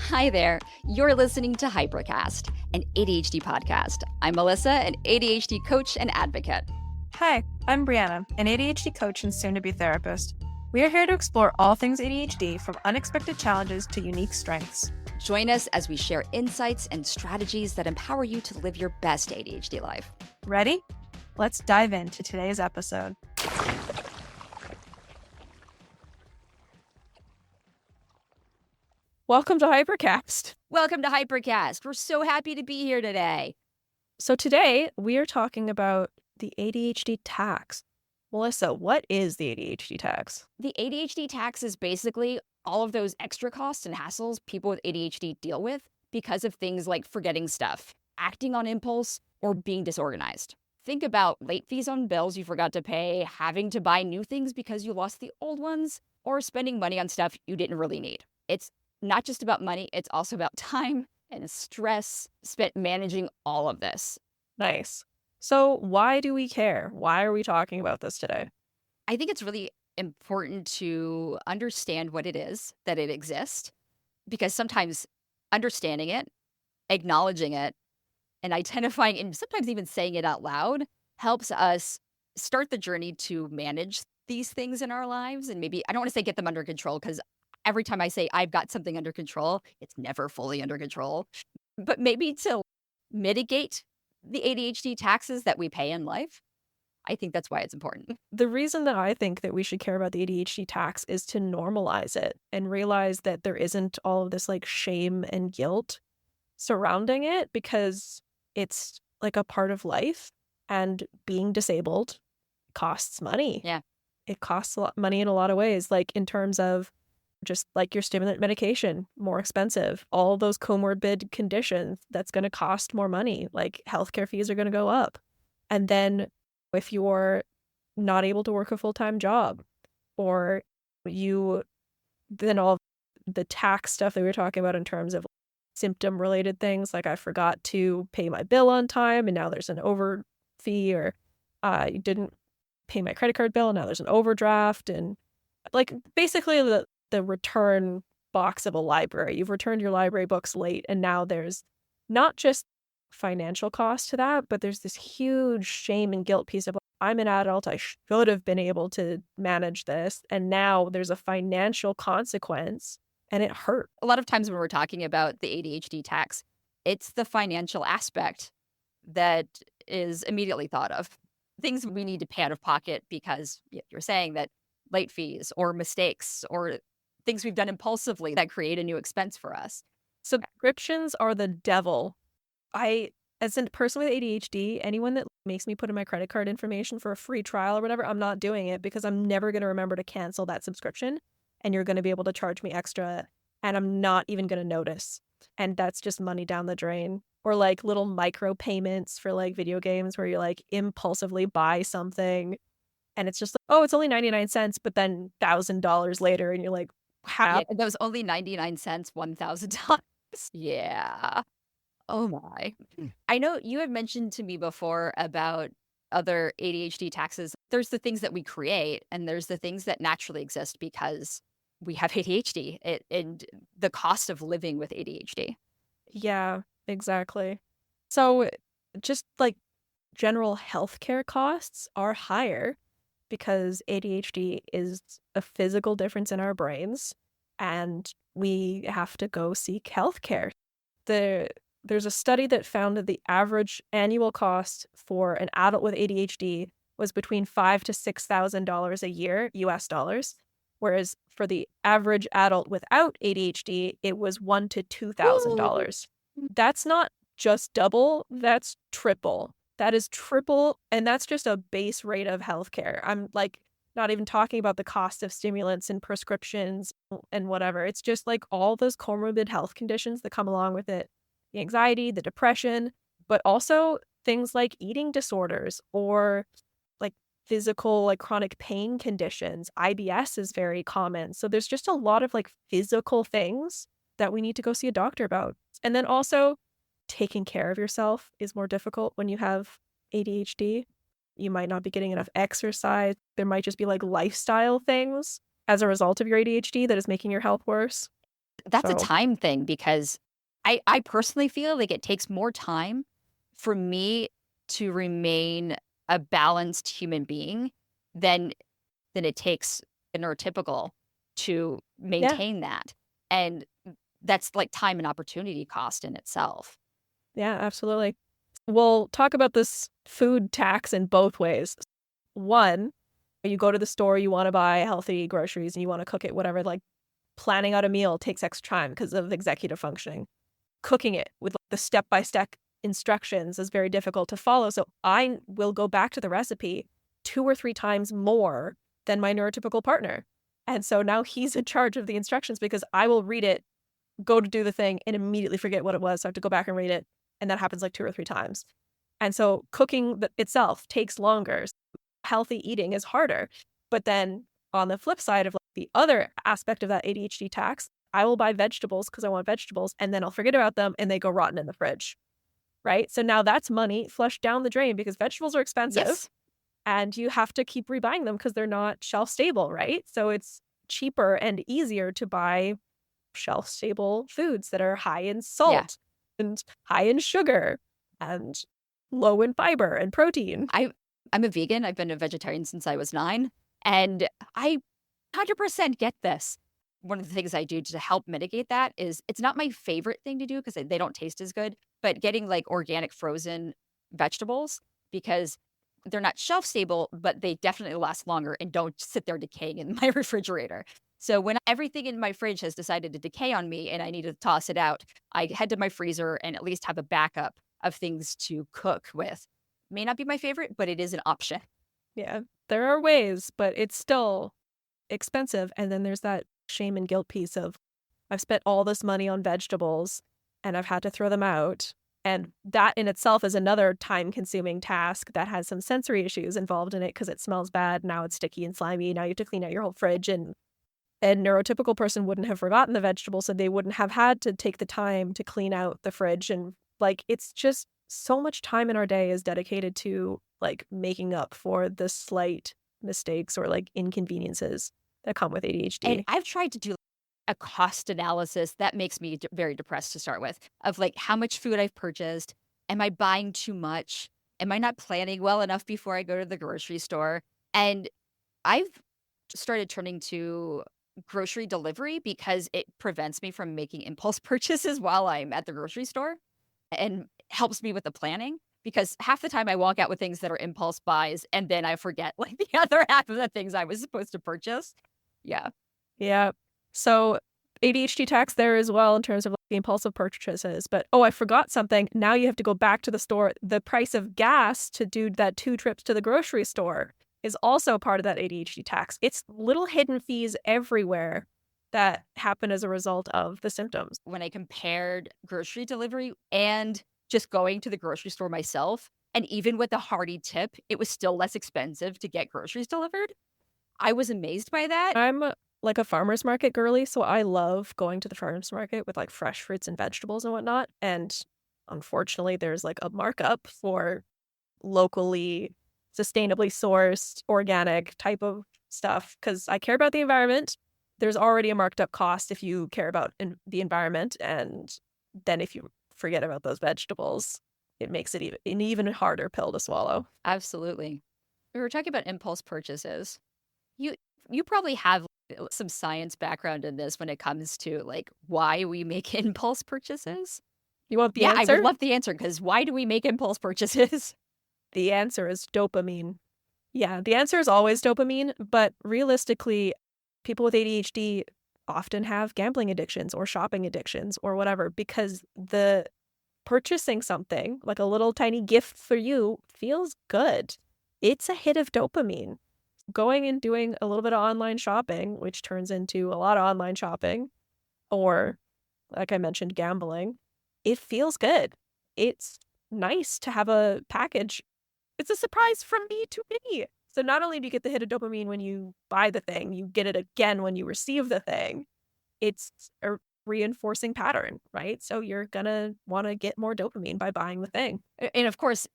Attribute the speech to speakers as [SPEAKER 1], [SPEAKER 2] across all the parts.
[SPEAKER 1] Hi there. You're listening to Hypercast, an ADHD podcast. I'm Melissa, an ADHD coach and advocate.
[SPEAKER 2] Hi, I'm Brianna, an ADHD coach and soon-to-be therapist. We are here to explore all things ADHD, from unexpected challenges to unique strengths.
[SPEAKER 1] Join us as we share insights and strategies that empower you to live your best ADHD life.
[SPEAKER 2] Ready? Let's dive into today's episode. Welcome to Hypercast.
[SPEAKER 1] Welcome to Hypercast. We're so happy to be here today.
[SPEAKER 2] So today we are talking about the ADHD tax. Melissa, what is the ADHD tax?
[SPEAKER 1] The ADHD tax is basically all of those extra costs and hassles people with ADHD deal with because of things like forgetting stuff, acting on impulse, or being disorganized. Think about late fees on bills you forgot to pay, having to buy new things because you lost the old ones, or spending money on stuff you didn't really need. It's not just about money, it's also about time and stress spent managing all of this.
[SPEAKER 2] Nice. So why do we care? Why are we talking about this today?
[SPEAKER 1] I think it's really important to understand what it is, that it exists, because sometimes understanding it, acknowledging it, and identifying and sometimes even saying it out loud helps us start the journey to manage these things in our lives. And maybe, I don't want to say get them under control, because every time I say I've got something under control, it's never fully under control. But maybe to mitigate the ADHD taxes that we pay in life, I think that's why it's important.
[SPEAKER 2] The reason that I think that we should care about the ADHD tax is to normalize it and realize that there isn't all of this like shame and guilt surrounding it, because it's like a part of life, and being disabled costs money.
[SPEAKER 1] Yeah.
[SPEAKER 2] It costs a lot money in a lot of ways, like in terms of just like your stimulant medication, more expensive, all those comorbid conditions, that's going to cost more money. Like healthcare fees are going to go up. And then if you're not able to work a full-time job, or then all the tax stuff that we were talking about in terms of symptom related things, like I forgot to pay my bill on time and now there's an over fee, or you didn't pay my credit card bill and now there's an overdraft, and like basically the return box of a library. You've returned your library books late, and now there's not just financial cost to that, but there's this huge shame and guilt piece of like, I'm an adult, I should have been able to manage this, and now there's a financial consequence, and it hurt.
[SPEAKER 1] A lot of times when we're talking about the ADHD tax, it's the financial aspect that is immediately thought of. Things we need to pay out of pocket because you're saying that late fees or mistakes or things we've done impulsively that create a new expense for us.
[SPEAKER 2] Subscriptions are the devil. As a person with ADHD, anyone that makes me put in my credit card information for a free trial or whatever, I'm not doing it, because I'm never going to remember to cancel that subscription, and you're going to be able to charge me extra, and I'm not even going to notice. And that's just money down the drain. Or like little micro payments for like video games where you like impulsively buy something and it's just like, oh, it's only 99 cents, but then $1,000 later and you're like, how?
[SPEAKER 1] Yeah, that was only 99 cents, $1,000. Yeah. Oh my. I know you have mentioned to me before about other ADHD taxes. There's the things that we create, and there's the things that naturally exist because we have ADHD and the cost of living with ADHD.
[SPEAKER 2] Yeah, exactly. So just like general healthcare costs are higher because ADHD is a physical difference in our brains, and we have to go seek healthcare. There's a study that found that the average annual cost for an adult with ADHD was between $5,000 to $6,000 a year, US dollars, whereas for the average adult without ADHD, it was $1,000 to $2,000. That's not just double, that's triple. That is triple, and that's just a base rate of healthcare. I'm like not even talking about the cost of stimulants and prescriptions and whatever. It's just like all those comorbid health conditions that come along with it. The anxiety, the depression, but also things like eating disorders or like physical, like chronic pain conditions. IBS is very common. So there's just a lot of like physical things that we need to go see a doctor about. And then also taking care of yourself is more difficult when you have ADHD. You might not be getting enough exercise. There might just be like lifestyle things as a result of your ADHD that is making your health worse.
[SPEAKER 1] That's a
[SPEAKER 2] So,
[SPEAKER 1] time thing because I personally feel like it takes more time for me to remain a balanced human being than it takes a neurotypical to
[SPEAKER 2] yeah,
[SPEAKER 1] maintain that. And that's like time and opportunity cost in itself.
[SPEAKER 2] yeah, absolutely. We'll talk about this food tax in both ways. One, you go to the store, you want to buy healthy groceries and you want to cook it, whatever, like planning out a meal takes extra time because of executive functioning. Cooking it with the step-by-step instructions is very difficult to follow. So I will go back to the recipe 2 or 3 times more than my neurotypical partner. And so now he's in charge of the instructions because I will read it, go to do the thing, and immediately forget what it was. So I have to go back and read it. And that happens like 2 or 3 times. And so cooking itself takes longer. Healthy eating is harder. But then on the flip side of like the other aspect of that ADHD tax, I will buy vegetables because I want vegetables and then I'll forget about them and they go rotten in the fridge. Right. So now that's money flushed down the drain because vegetables are expensive
[SPEAKER 1] Yes.
[SPEAKER 2] and you have to keep rebuying them because they're not shelf stable. Right. So it's cheaper and easier to buy shelf stable foods that are high in
[SPEAKER 1] Yeah.
[SPEAKER 2] salt and high in sugar and low in fiber and protein.
[SPEAKER 1] I'm a vegan. I've been a vegetarian since I was 9, and I 100% get this. One of the things I do to help mitigate that is it's not my favorite thing to do because they don't taste as good, but getting like organic frozen vegetables because they're not shelf stable, but they definitely last longer and don't sit there decaying in my refrigerator. So when everything in my fridge has decided to decay on me and I need to toss it out, I head to my freezer and at least have a backup of things to cook with. May not be my favorite, but it is an option.
[SPEAKER 2] Yeah, there are ways, but it's still expensive. And then there's that shame and guilt piece of I've spent all this money on vegetables and I've had to throw them out. And that in itself is another time consuming task that has some sensory issues involved in it because it smells bad. Now it's sticky and slimy. Now you have to clean out your whole fridge. And a neurotypical person wouldn't have forgotten the vegetables, so they wouldn't have had to take the time to clean out the fridge. And like, it's just so much time in our day is dedicated to like making up for the slight mistakes or like inconveniences that come with
[SPEAKER 1] And
[SPEAKER 2] ADHD.
[SPEAKER 1] I've tried to do a cost analysis that makes me very depressed to start with of like how much food I've purchased. Am I buying too much? Am I not planning well enough before I go to the grocery store? And I've started turning to grocery delivery because it prevents me from making impulse purchases while I'm at the grocery store and helps me with the planning because half the time I walk out with things that are impulse buys and then I forget like the other half of the things I was supposed to purchase. Yeah.
[SPEAKER 2] Yeah. So ADHD tax there as well in terms of like the impulsive purchases. But oh, I forgot something. Now you have to go back to the store. The price of gas to do that 2 trips to the grocery store is also part of that ADHD tax. It's little hidden fees everywhere that happen as a result of the symptoms.
[SPEAKER 1] When I compared grocery delivery and just going to the grocery store myself, and even with a hearty tip, it was still less expensive to get groceries delivered. I was amazed by that.
[SPEAKER 2] I'm like a farmer's market girly, so I love going to the farmer's market with like fresh fruits and vegetables and whatnot. And unfortunately, there's like a markup for locally, sustainably sourced, organic type of stuff because I care about the environment. There's already a marked up cost if you care about the environment. And then if you forget about those vegetables, it makes it an even harder pill to swallow.
[SPEAKER 1] Absolutely. We were talking about impulse purchases. You you probably have some science background in this when it comes to like why we make impulse purchases.
[SPEAKER 2] You want the
[SPEAKER 1] Yeah, I would
[SPEAKER 2] answer?
[SPEAKER 1] love the answer because why do we make impulse purchases?
[SPEAKER 2] The answer is dopamine. Yeah, the answer is always dopamine, but realistically, people with ADHD often have gambling addictions or shopping addictions or whatever because the purchasing something like a little tiny gift for you feels good. It's a hit of dopamine. Going and doing a little bit of online shopping, which turns into a lot of online shopping, or like I mentioned, gambling, it feels good. It's nice to have a package. It's a surprise from me to me. So not only do you get the hit of dopamine when you buy the thing, you get it again when you receive the thing. It's a reinforcing pattern, right? So you're gonna want to get more dopamine by buying the thing.
[SPEAKER 1] And of course,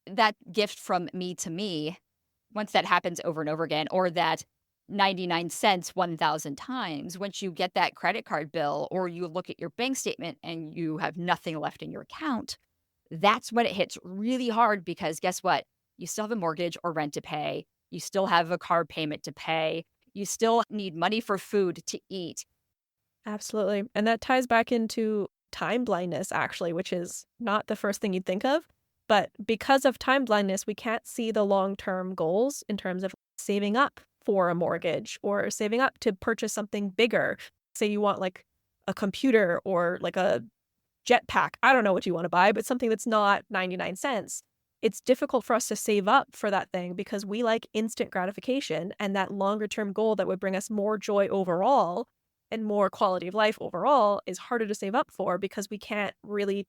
[SPEAKER 1] that gift from me to me, once that happens over and over again, or that 99 cents 1,000 times. Once you get that credit card bill or you look at your bank statement and you have nothing left in your account, that's when it hits really hard because guess what? You still have a mortgage or rent to pay. You still have a car payment to pay. You still need money for food to eat.
[SPEAKER 2] Absolutely. And that ties back into time blindness, actually, which is not the first thing you'd think of. But because of time blindness, we can't see the long term goals in terms of saving up for a mortgage or saving up to purchase something bigger. Say you want like a computer or like a jetpack. I don't know what you want to buy, but something that's not 99 cents. It's difficult for us to save up for that thing because we like instant gratification, and that longer term goal that would bring us more joy overall and more quality of life overall is harder to save up for because we can't really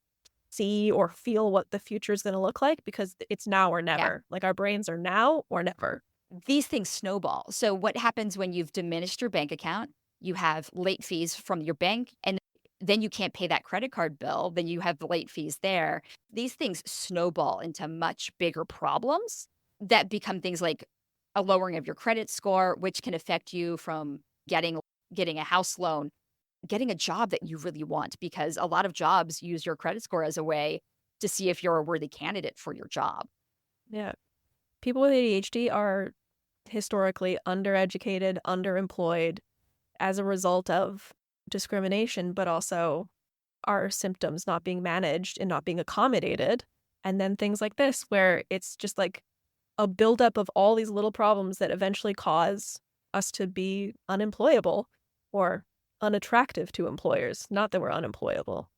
[SPEAKER 2] see or feel what the future is going to look like because it's now or
[SPEAKER 1] Yeah.
[SPEAKER 2] never. Like our brains are now or never.
[SPEAKER 1] These things snowball. So, what happens when you've diminished your bank account? You have late fees from your bank, and then you can't pay that credit card bill. Then you have the late fees there. These things snowball into much bigger problems that become things like a lowering of your credit score, which can affect you from getting a house loan, getting a job that you really want, because a lot of jobs use your credit score as a way to see if you're a worthy candidate for your job.
[SPEAKER 2] Yeah. People with ADHD are historically undereducated, underemployed as a result of discrimination, but also our symptoms not being managed and not being accommodated. And then things like this, where it's just like a buildup of all these little problems that eventually cause us to be unemployable or unattractive to employers. Not that we're unemployable,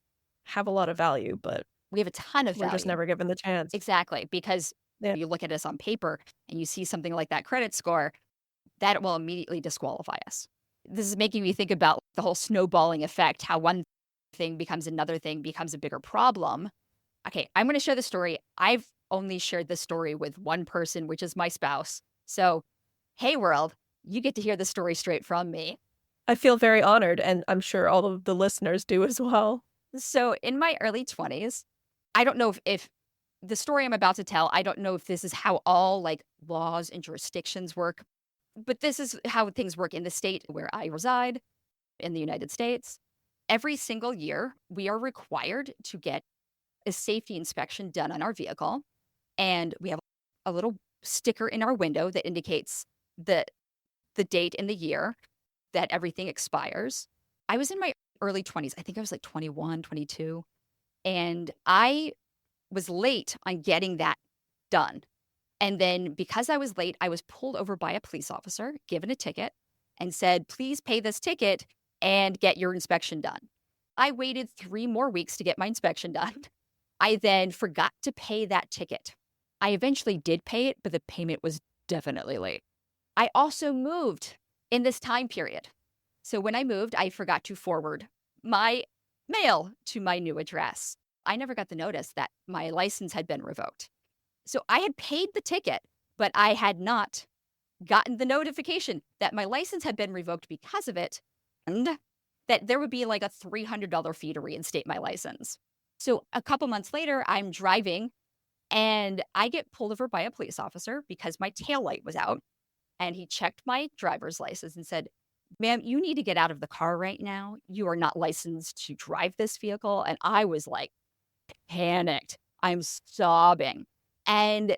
[SPEAKER 2] have a lot of value, but
[SPEAKER 1] We have a ton of
[SPEAKER 2] we're just
[SPEAKER 1] value.
[SPEAKER 2] never given the chance.
[SPEAKER 1] Exactly, because
[SPEAKER 2] Yeah.
[SPEAKER 1] you look at us on paper and you see something like that credit score, that will immediately disqualify us. This is making me think about the whole snowballing effect, how one thing becomes another thing, becomes a bigger problem. Okay, I'm going to share the story. I've only shared this story with one person, which is my spouse. So, hey, world, you get to hear the story straight from me.
[SPEAKER 2] I feel very honored, and I'm sure all of the listeners do as well.
[SPEAKER 1] So, in my early 20s, I don't know if the story I'm about to tell, I don't know if this is how all like laws and jurisdictions work, but this is how things work in the state where I reside in the United States. Every single year, we are required to get a safety inspection done on our vehicle. And we have a little sticker in our window that indicates the date and the year that everything expires. I was in my early 20s. I think I was like 21, 22, and I was late on getting that done. And then because I was late, I was pulled over by a police officer, given a ticket, and said, "Please pay this ticket and get your inspection done." I waited 3 more weeks to get my inspection done. I then forgot to pay that ticket. I eventually did pay it, but the payment was definitely late. I also moved in this time period. So when I moved, I forgot to forward my mail to my new address. I never got the notice that my license had been revoked. So I had paid the ticket, but I had not gotten the notification that my license had been revoked because of it, and that there would be like a $300 fee to reinstate my license. So a couple months later, I'm driving and I get pulled over by a police officer because my tail light was out. And he checked my driver's license and said, "Ma'am, you need to get out of the car right now. You are not licensed to drive this vehicle." And I was like panicked. I'm sobbing. And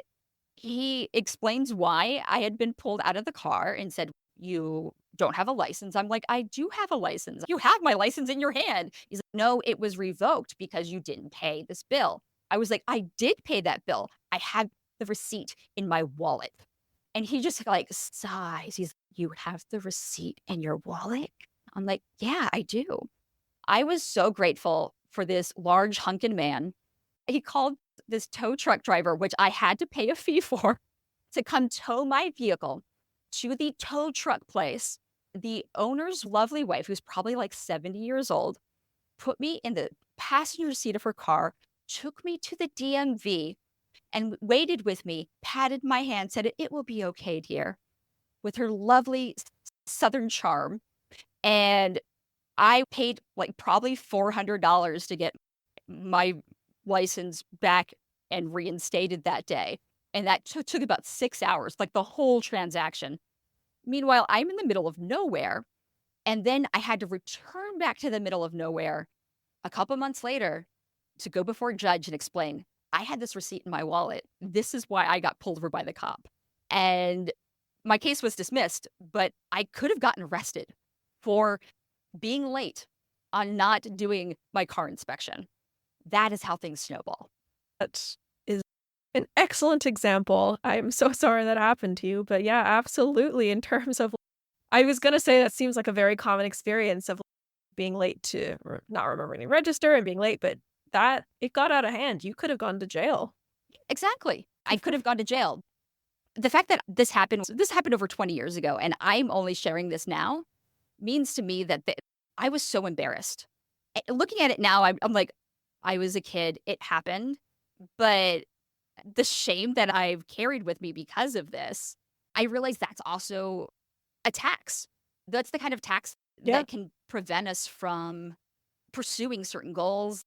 [SPEAKER 1] he explains why I had been pulled out of the car and said, "You don't have a license." I'm like, "I do have a license. You have my license in your hand." He's like, "No, it was revoked because you didn't pay this bill." I was like, "I did pay that bill. I have the receipt in my wallet." And he just like sighs. He's, "You have the receipt in your wallet?" I'm like, "Yeah, I do." I was so grateful for this large hunkin' man. He called this tow truck driver, which I had to pay a fee for, to come tow my vehicle to the tow truck place. The owner's lovely wife, who's probably like 70 years old, put me in the passenger seat of her car, took me to the DMV, and waited with me, patted my hand, said, "It will be okay, dear," with her lovely Southern charm. And I paid like probably $400 to get my license back and reinstated that day. And that took about 6 hours, like the whole transaction. Meanwhile, I'm in the middle of nowhere. And then I had to return back to the middle of nowhere a couple months later to go before a judge and explain, I had this receipt in my wallet. This is why I got pulled over by the cop. And my case was dismissed, but I could have gotten arrested for being late on not doing my car inspection. That is how things snowball.
[SPEAKER 2] That is an excellent example. I'm so sorry that happened to you, but yeah, absolutely. In terms of, I was going to say that seems like a very common experience of being late to not remembering to register and being late, but that it got out of hand. You could have gone to jail.
[SPEAKER 1] Exactly. I could have gone to jail. The fact that this happened over 20 years ago, and I'm only sharing this now means to me that I was so embarrassed. Looking at it now, I'm like, I was a kid. It happened. But the shame that I've carried with me because of this, I realize that's also a tax. That's the kind of tax
[SPEAKER 2] Yeah.
[SPEAKER 1] that can prevent us from pursuing certain goals,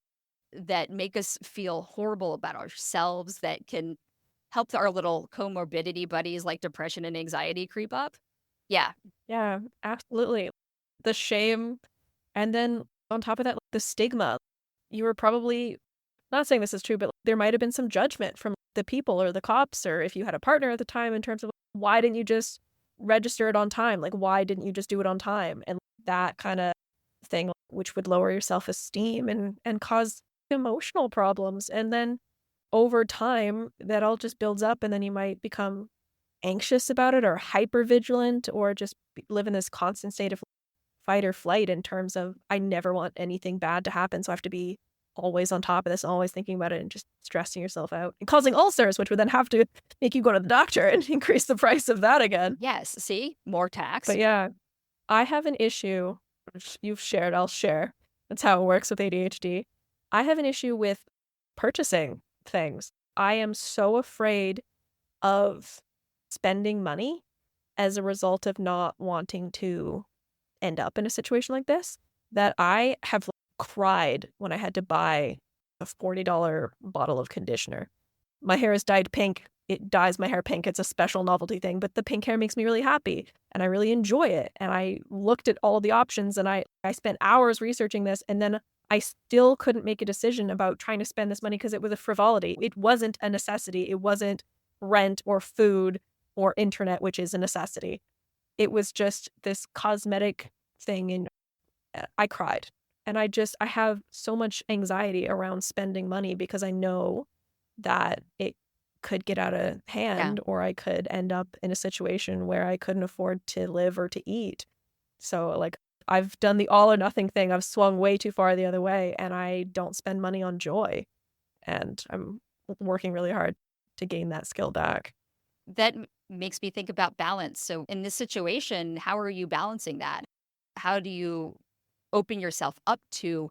[SPEAKER 1] that make us feel horrible about ourselves, that can help our little comorbidity buddies like depression and anxiety creep up. Yeah.
[SPEAKER 2] Yeah, absolutely. The shame. And then on top of that, the stigma. You were probably not saying this is true, but there might have been some judgment from the people or the cops, or if you had a partner at the time, in terms of why didn't you just register it on time? Like, why didn't you just do it on time? And that kind of thing, which would lower your self esteem and cause emotional problems. And then over time, that all just builds up, and then you might become anxious about it or hyper vigilant or just live in this constant state of fight or flight in terms of I never want anything bad to happen. So I have to be always on top of this, always thinking about it and just stressing yourself out and causing ulcers, which would then have to make you go to the doctor and increase the price of that again.
[SPEAKER 1] Yes. See, more tax.
[SPEAKER 2] But yeah, I have an issue, which you've shared, I'll share. That's how it works with ADHD. I have an issue with purchasing things. I am so afraid of spending money as a result of not wanting to end up in a situation like this that I have cried when I had to buy a $40 bottle of conditioner. My hair is dyed pink. It dyes my hair pink. It's a special novelty thing, but the pink hair makes me really happy and I really enjoy it. And I looked at all of the options and I spent hours researching this, and then I still couldn't make a decision about trying to spend this money because it was a frivolity. It wasn't a necessity. It wasn't rent or food or internet, which is a necessity. It was just this cosmetic thing, and I cried. And I have so much anxiety around spending money because I know that it could get out of hand, or I could end up in a situation where I couldn't afford to live or to eat. So like I've done the all or nothing thing. I've swung way too far the other way, and I don't spend money on joy. And I'm working really hard to gain that skill back.
[SPEAKER 1] That makes me think about balance. So, in this situation, how are you balancing that? How do you open yourself up to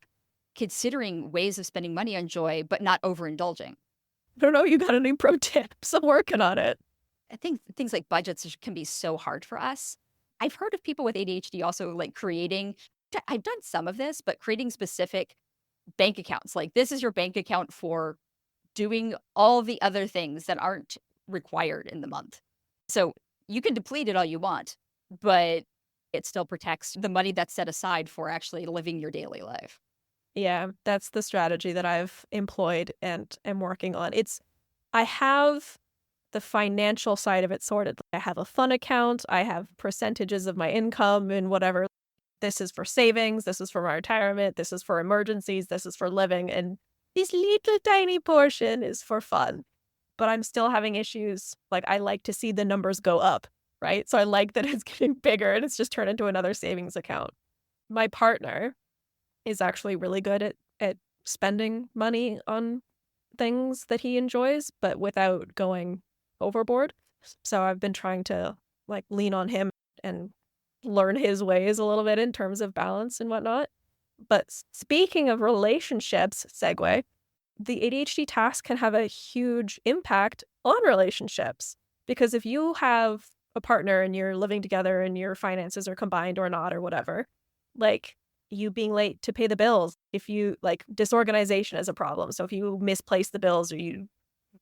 [SPEAKER 1] considering ways of spending money on joy, but not overindulging?
[SPEAKER 2] I don't know. You got any pro tips? I'm working on it.
[SPEAKER 1] I think things like budgets can be so hard for us. I've heard of people with ADHD also like creating, I've done some of this, but creating specific bank accounts. Like, this is your bank account for doing all the other things that aren't required in the month. So you can deplete it all you want, but it still protects the money that's set aside for actually living your daily life.
[SPEAKER 2] Yeah, that's the strategy that I've employed and am working on. I have the financial side of it sorted. I have a fun account. I have percentages of my income and whatever. This is for savings. This is for my retirement. This is for emergencies. This is for living. And this little tiny portion is for fun. But I'm still having issues. Like, I like to see the numbers go up, right? So I like that it's getting bigger and it's just turned into another savings account. My partner is actually really good at spending money on things that he enjoys, but without going overboard. So I've been trying to like lean on him and learn his ways a little bit in terms of balance and whatnot. But speaking of relationships, segue, the ADHD task can have a huge impact on relationships, because if you have a partner and you're living together and your finances are combined or not or whatever, like you being late to pay the bills, if you like disorganization is a problem. So if you misplace the bills or you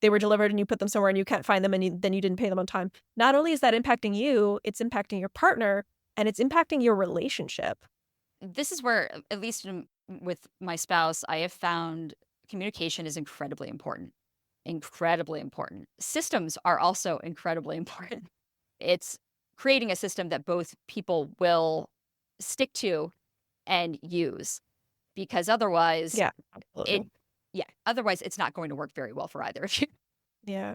[SPEAKER 2] they were delivered and you put them somewhere and you can't find them and then you didn't pay them on time. Not only is that impacting you, it's impacting your partner and it's impacting your relationship.
[SPEAKER 1] This is where, at least with my spouse, I have found communication is incredibly important. Incredibly important. Systems are also incredibly important. It's creating a system that both people will stick to and use, because otherwise
[SPEAKER 2] Yeah,
[SPEAKER 1] it
[SPEAKER 2] absolutely.
[SPEAKER 1] yeah, otherwise it's not going to work very well for either of you.
[SPEAKER 2] Yeah.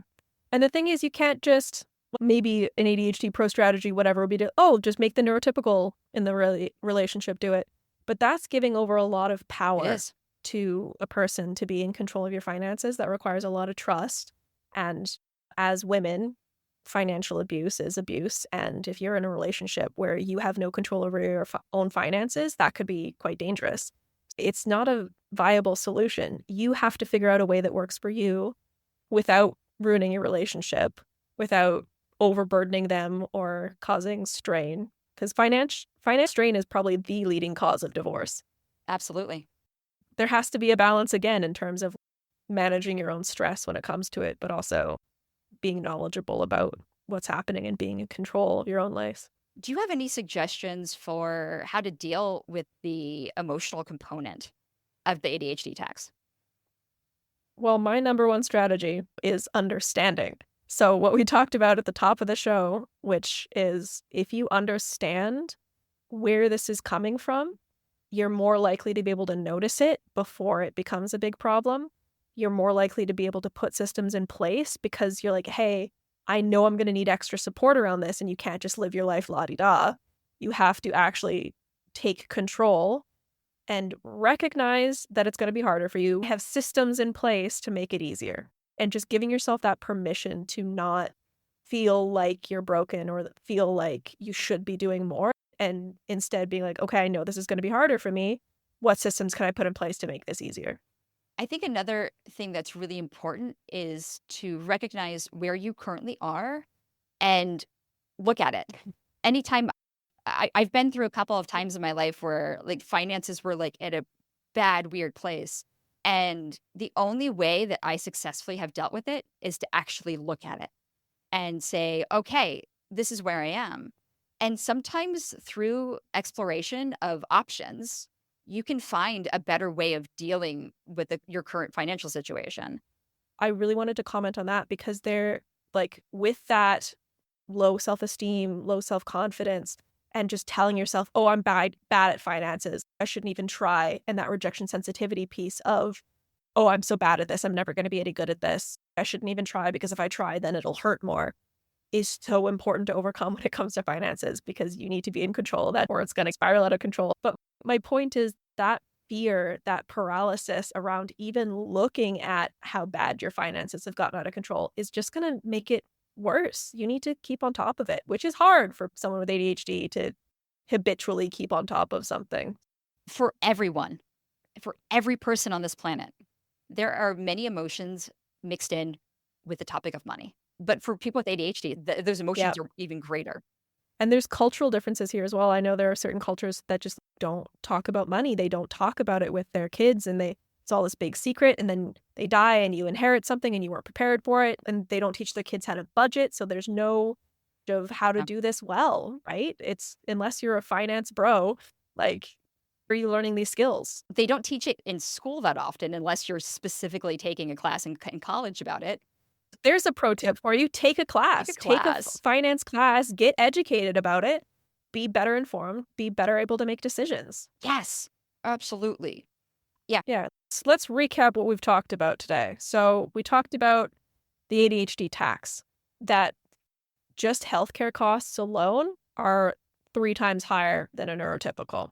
[SPEAKER 2] And the thing is, you can't just, maybe an ADHD pro strategy, whatever, would be to, oh, just make the neurotypical in the relationship do it. But that's giving over a lot of
[SPEAKER 1] It
[SPEAKER 2] power
[SPEAKER 1] is.
[SPEAKER 2] to a person to be in control of your finances. That requires a lot of trust. And as women, financial abuse is abuse. And if you're in a relationship where you have no control over your own finances, that could be quite dangerous. It's not a viable solution. You have to figure out a way that works for you without ruining your relationship, without overburdening them or causing strain. Because finance strain is probably the leading cause of divorce.
[SPEAKER 1] Absolutely.
[SPEAKER 2] There has to be a balance again in terms of managing your own stress when it comes to it, but also being knowledgeable about what's happening and being in control of your own life.
[SPEAKER 1] Do you have any suggestions for how to deal with the emotional component of the ADHD tax?
[SPEAKER 2] Well, my number one strategy is understanding. So, what we talked about at the top of the show, which is if you understand where this is coming from, you're more likely to be able to notice it before it becomes a big problem. You're more likely to be able to put systems in place because you're like, hey, I know I'm going to need extra support around this, and you can't just live your life la di da. You have to actually take control and recognize that it's going to be harder for you. Have systems in place to make it easier, and just giving yourself that permission to not feel like you're broken or feel like you should be doing more, and instead being like, okay, I know this is going to be harder for me. What systems can I put in place to make this easier?
[SPEAKER 1] I think another thing that's really important is to recognize where you currently are and look at it. Anytime I've been through a couple of times in my life where like finances were like at a bad, weird place. And the only way that I successfully have dealt with it is to actually look at it and say, okay, this is where I am. And sometimes through exploration of options, you can find a better way of dealing with your current financial situation.
[SPEAKER 2] I really wanted to comment on that because they're like, with that low self-esteem, low self-confidence, and just telling yourself, oh, I'm bad at finances, I shouldn't even try. And that rejection sensitivity piece of, oh, I'm so bad at this, I'm never going to be any good at this, I shouldn't even try because if I try, then it'll hurt more, is so important to overcome when it comes to finances, because you need to be in control of that or it's going to spiral out of control. But my point is that fear, that paralysis around even looking at how bad your finances have gotten out of control is just going to make it worse. You need to keep on top of it, which is hard for someone with ADHD to habitually keep on top of something.
[SPEAKER 1] For everyone, for every person on this planet, there are many emotions mixed in with the topic of money. But for people with ADHD, those
[SPEAKER 2] Yeah.
[SPEAKER 1] emotions are even greater.
[SPEAKER 2] And there's cultural differences here as well. I know there are certain cultures that just don't talk about money. They don't talk about it with their kids, and it's all this big secret, and then they die and you inherit something and you weren't prepared for it, and they don't teach their kids how to budget, so there's no of how to
[SPEAKER 1] Yeah.
[SPEAKER 2] do this well, right? It's unless you're a finance bro, like, are you learning these skills?
[SPEAKER 1] They don't teach it in school that often unless you're specifically taking a class in college about it.
[SPEAKER 2] There's a pro tip for you. Take a
[SPEAKER 1] Take a
[SPEAKER 2] class. Take a
[SPEAKER 1] class.
[SPEAKER 2] finance class. Get educated about it. Be better informed. Be better able to make decisions.
[SPEAKER 1] Yes, absolutely. Yeah.
[SPEAKER 2] Yeah. So let's recap what we've talked about today. So we talked about the ADHD tax, that just healthcare costs alone are 3 times higher than a neurotypical.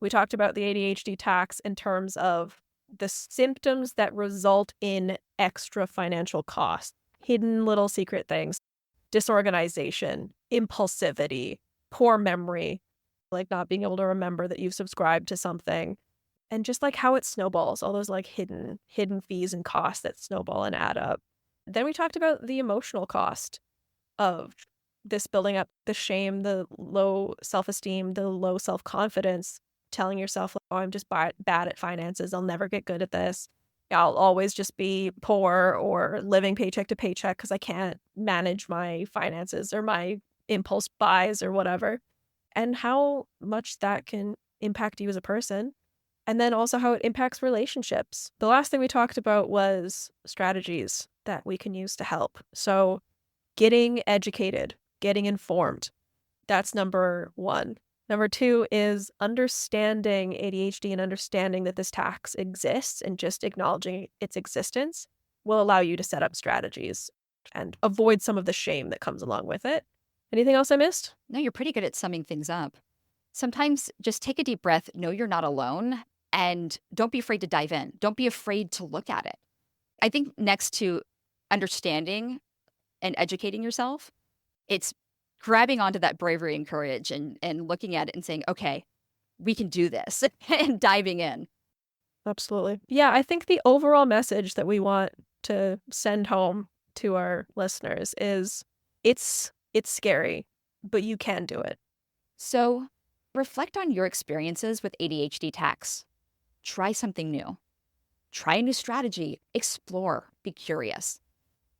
[SPEAKER 2] We talked about the ADHD tax in terms of the symptoms that result in extra financial costs, hidden little secret things, disorganization, impulsivity, poor memory, like not being able to remember that you've subscribed to something, and just like how it snowballs, all those like hidden fees and costs that snowball and add up. Then we talked about the emotional cost of this building up, the shame, the low self-esteem, the low self-confidence, telling yourself, oh, I'm just bad at finances, I'll never get good at this. I'll always just be poor or living paycheck to paycheck because I can't manage my finances or my impulse buys or whatever, and how much that can impact you as a person. And then also how it impacts relationships. The last thing we talked about was strategies that we can use to help. So getting educated, getting informed. That's number one. Number two is understanding ADHD and understanding that this tax exists, and just acknowledging its existence will allow you to set up strategies and avoid some of the shame that comes along with it. Anything else I missed?
[SPEAKER 1] No, you're pretty good at summing things up. Sometimes just take a deep breath, know you're not alone, and don't be afraid to dive in. Don't be afraid to look at it. I think next to understanding and educating yourself, it's grabbing onto that bravery and courage and looking at it and saying, okay, we can do this and diving in.
[SPEAKER 2] Absolutely. Yeah, I think the overall message that we want to send home to our listeners is it's scary, but you can do it.
[SPEAKER 1] So reflect on your experiences with ADHD tax. Try something new. Try a new strategy. Explore. Be curious.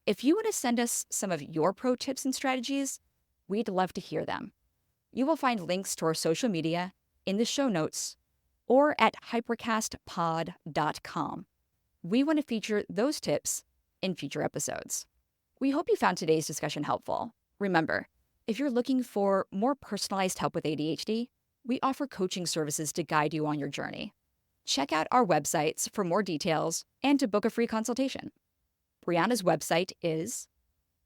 [SPEAKER 1] If you want to send us some of your pro tips and strategies, we'd love to hear them. You will find links to our social media in the show notes or at hypercastpod.com. We want to feature those tips in future episodes. We hope you found today's discussion helpful. Remember, if you're looking for more personalized help with ADHD, we offer coaching services to guide you on your journey. Check out our websites for more details and to book a free consultation. Brianna's website is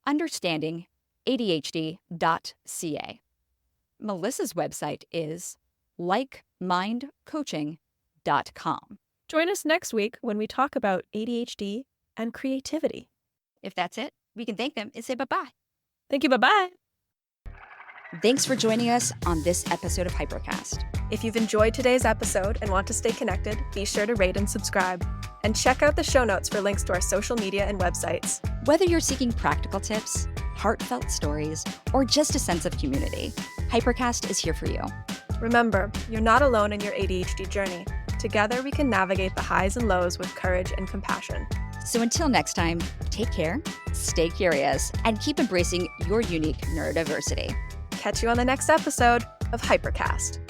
[SPEAKER 1] understandingadhd.ca. Melissa's website is likemindcoaching.com.
[SPEAKER 2] Join us next week when we talk about ADHD and creativity.
[SPEAKER 1] If that's it, we can thank them and say bye-bye.
[SPEAKER 2] Thank you. Bye-bye.
[SPEAKER 1] Thanks for joining us on this episode of Hypercast.
[SPEAKER 2] If you've enjoyed today's episode and want to stay connected, be sure to rate and subscribe. And check out the show notes for links to our social media and websites.
[SPEAKER 1] Whether you're seeking practical tips, heartfelt stories, or just a sense of community, Hypercast is here for you.
[SPEAKER 2] Remember, you're not alone in your ADHD journey. Together, we can navigate the highs and lows with courage and compassion.
[SPEAKER 1] So until next time, take care, stay curious, and keep embracing your unique neurodiversity.
[SPEAKER 2] Catch you on the next episode of Hypercast.